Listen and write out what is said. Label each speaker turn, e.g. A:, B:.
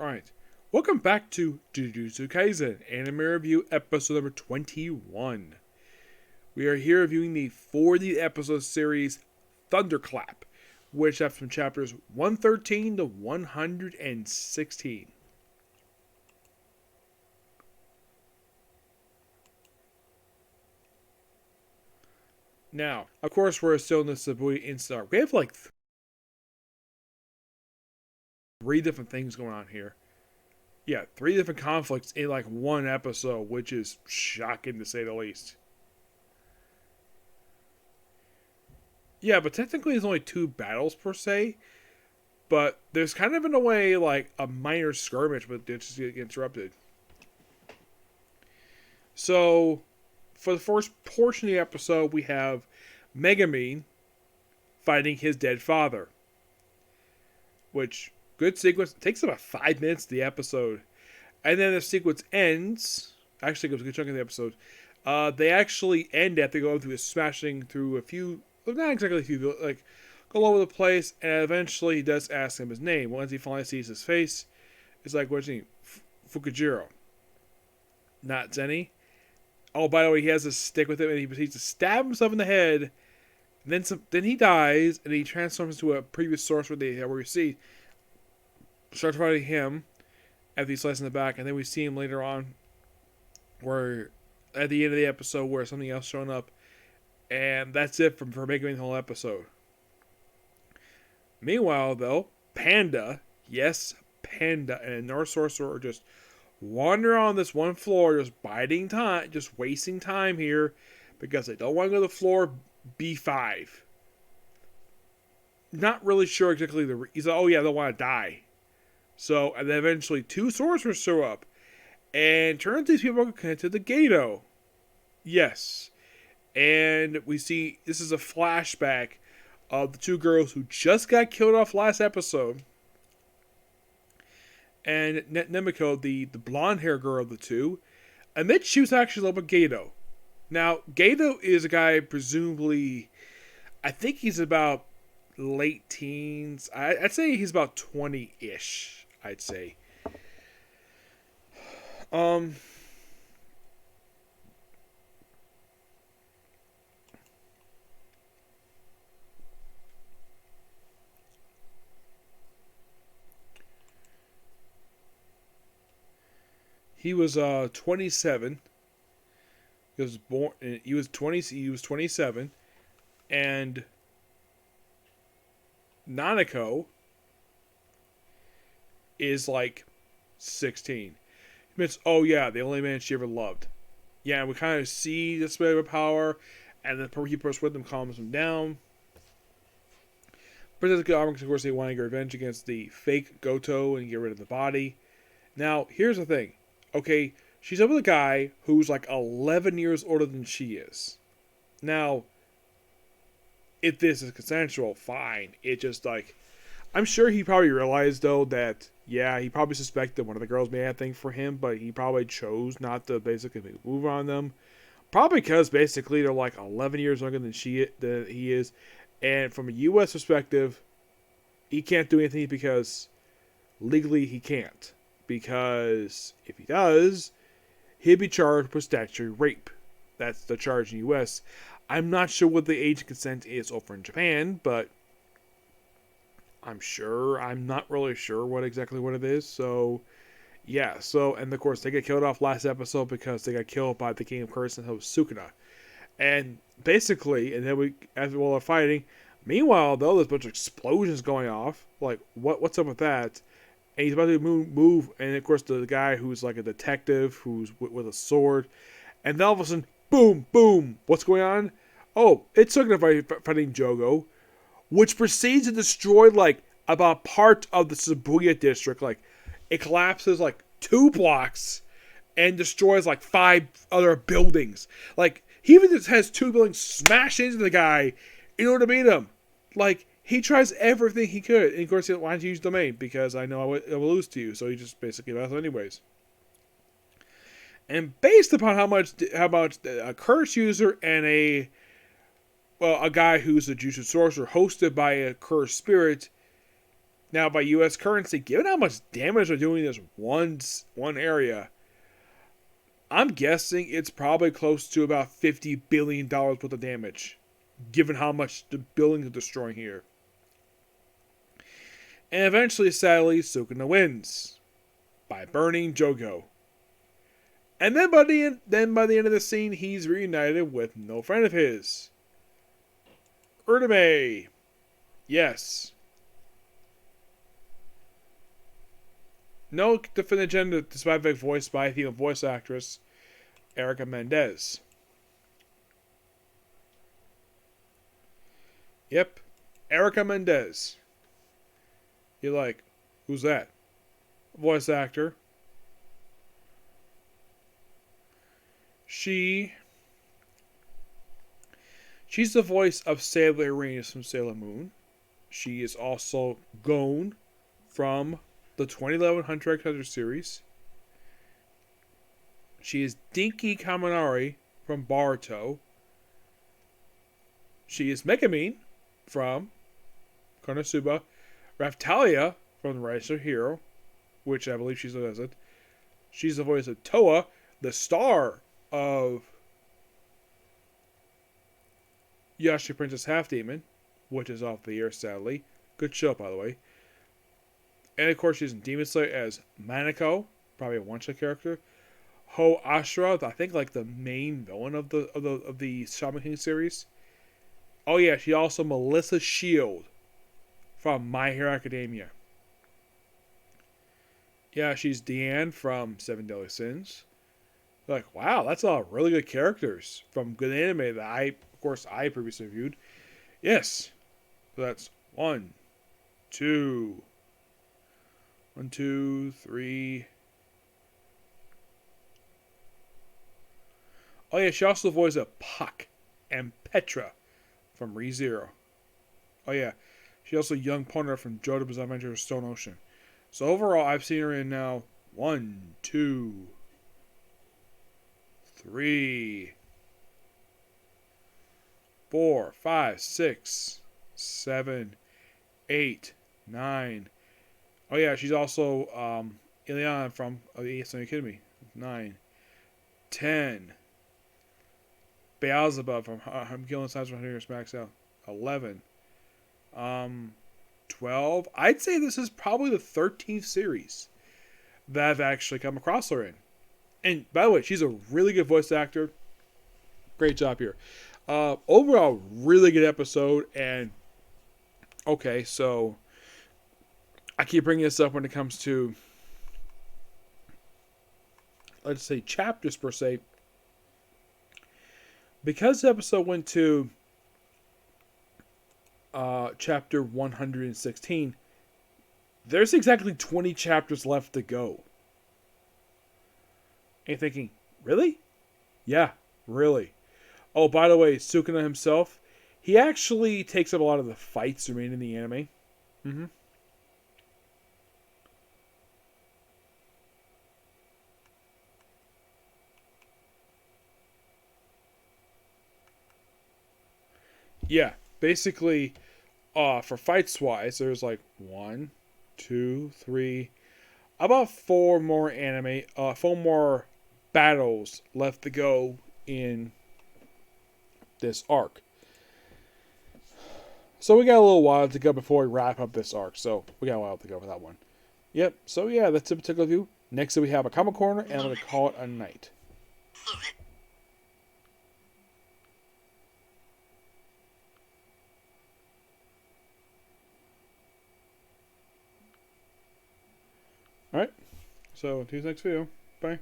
A: Alright, welcome back to Jujutsu Kaisen, Anime Review Episode number 21. We are here reviewing the 40 episode series Thunderclap, which have from chapters 113 to 116. Now, of course, we're still in the Shibuya Instar. We have like three different things going on here. Yeah, three different conflicts in like one episode, which is shocking to say the least. Yeah, but technically there's only two battles per se. But there's kind of in a way like a minor skirmish, but it just get interrupted. So, for the first portion of the episode, we have Megumin fighting his dead father. Which, good sequence. It takes about 5 minutes of the episode. And then the sequence ends. Actually, it goes a good chunk of the episode. They actually end after going through smashing through a few, not exactly a few, like, go all over the place. And eventually he does ask him his name. Once he finally sees his face, it's like, what's his name? Fukujiro. Not Zenny. Oh, by the way, he has a stick with him and he proceeds to stab himself in the head. And then he dies and he transforms into a previous source where we see starts fighting him after he's sliced in the back, and then we see him later on where at the end of the episode where something else showing up, and that's it for making the whole episode. Meanwhile, though, Panda, yes, Panda, and another sorcerer are just wandering on this one floor, just biding time, just wasting time here because they don't want to go to floor B5. Not really sure exactly the reason. Oh yeah, they don't want to die. So, and then eventually two sorcerers show up. And turns these people are connected to Gato. Yes. And we see, this is a flashback of the two girls who just got killed off last episode. And Nemiko, the blonde hair girl of the two, admits she was actually in love with Gato. Now, Gato is a guy, presumably, I think he's about late teens. I'd say he's about 20-ish, I'd say. He was 27. He was born. He was 20. He was 27, and Nanako is like 16. He admits, oh yeah, the only man she ever loved. Yeah, and we kind of see this bit of power, and the person with them calms him down. Princess Armor, of course, they want to get revenge against the fake Goto and get rid of the body. Now, here's the thing. Okay, she's up with a guy who's like 11 years older than she is. Now, if this is consensual, fine. It just like, I'm sure he probably realized though that, yeah, he probably suspected one of the girls may have things for him, but he probably chose not to basically make a move on them. Probably because basically they're like 11 years younger than he is. And from a U.S. perspective, he can't do anything because legally he can't. Because if he does, he'd be charged with statutory rape. That's the charge in the U.S. I'm not sure what the age of consent is over in Japan, but I'm not really sure what it is. So, yeah. So, and of course, they get killed off last episode because they got killed by the King of Curse and Sukuna. And basically, and then as while they're fighting, meanwhile, though, there's a bunch of explosions going off. Like, what's up with that? And he's about to move, and of course the guy who's like a detective who's with a sword, and then all of a sudden, boom, boom, what's going on? Oh, it's Sukuna fighting Jogo, which proceeds to destroy like about part of the Shibuya district. Like, it collapses like 2 blocks and destroys like 5 other buildings. Like, he even just has 2 buildings smash into the guy in order to beat him. Like, he tries everything he could. And of course, he wants to use domain because I know I will lose to you. So he just basically does it anyways. And based upon how much a curse user and a guy who's a Jujutsu sorcerer hosted by a cursed spirit Now, by U.S. currency, given how much damage they're doing in this one area, I'm guessing it's probably close to about $50 billion worth of damage, given how much the buildings are destroying here. And eventually, sadly, Sukuna wins by burning Jogo. And then by the end of the scene, he's reunited with no friend of his, Uraume. Yes. No definite gender, despite being voiced by a female voice actress, Erica Mendez. Yep, Erica Mendez. You're like, who's that? Voice actor. She's the voice of Sailor Uranus from Sailor Moon. She is also Gon from the 2011 Hunter x Hunter series. She is Dinky Kaminari from Boruto. She is Megumin from Konosuba. Raphtalia from the Rise of Hero, which I believe she's a She's the voice of Toa, the star of Yashi Princess Half Demon, which is off the air, sadly. Good show, by the way. And of course, she's in Demon Slayer as Manako, probably a one-shot character. Ho Ashura, I think like the main villain of the Shaman King series. Oh yeah, she's also Melissa Shield from My Hero Academia. Yeah, she's Deanne from Seven Deadly Sins. Like, wow, that's all really good characters from good anime that I previously reviewed. Yes. So that's 1, 2, 3. Oh yeah, she also voiced Puck and Petra from ReZero. Oh yeah, she also young Pona from JoJo's Bizarre Adventure of Stone Ocean. So overall, I've seen her in now 1, 2, 3, 4, 5, 6, 7, 8, 9. Oh yeah, she's also Ileana from Yes, Are You Kidding Me? 9, 10. Beelzebub from I'm Killing Signs from Hunter Max Out. 11. 12. I'd say this is probably the 13th series that I've actually come across her in. And by the way, she's a really good voice actor. Great job here. Overall, really good episode. And okay, so I keep bringing this up when it comes to, let's say, chapters per se. Because the episode went to chapter 116, there's exactly 20 chapters left to go. And you're thinking, really? Yeah, really. Oh, by the way, Sukuna himself, he actually takes up a lot of the fights remaining in the anime. Mm-hmm. Yeah, basically, for fights wise, there's like 1, 2, 3, about 4 more 4 more battles left to go in this arc. So we got a little while to go before we wrap up this arc. So we got a while to go for that one. Yep. So yeah, that's a particular view. Next we have a comic corner, and I'm going to call it a night. Alright, so, see you next video. Bye.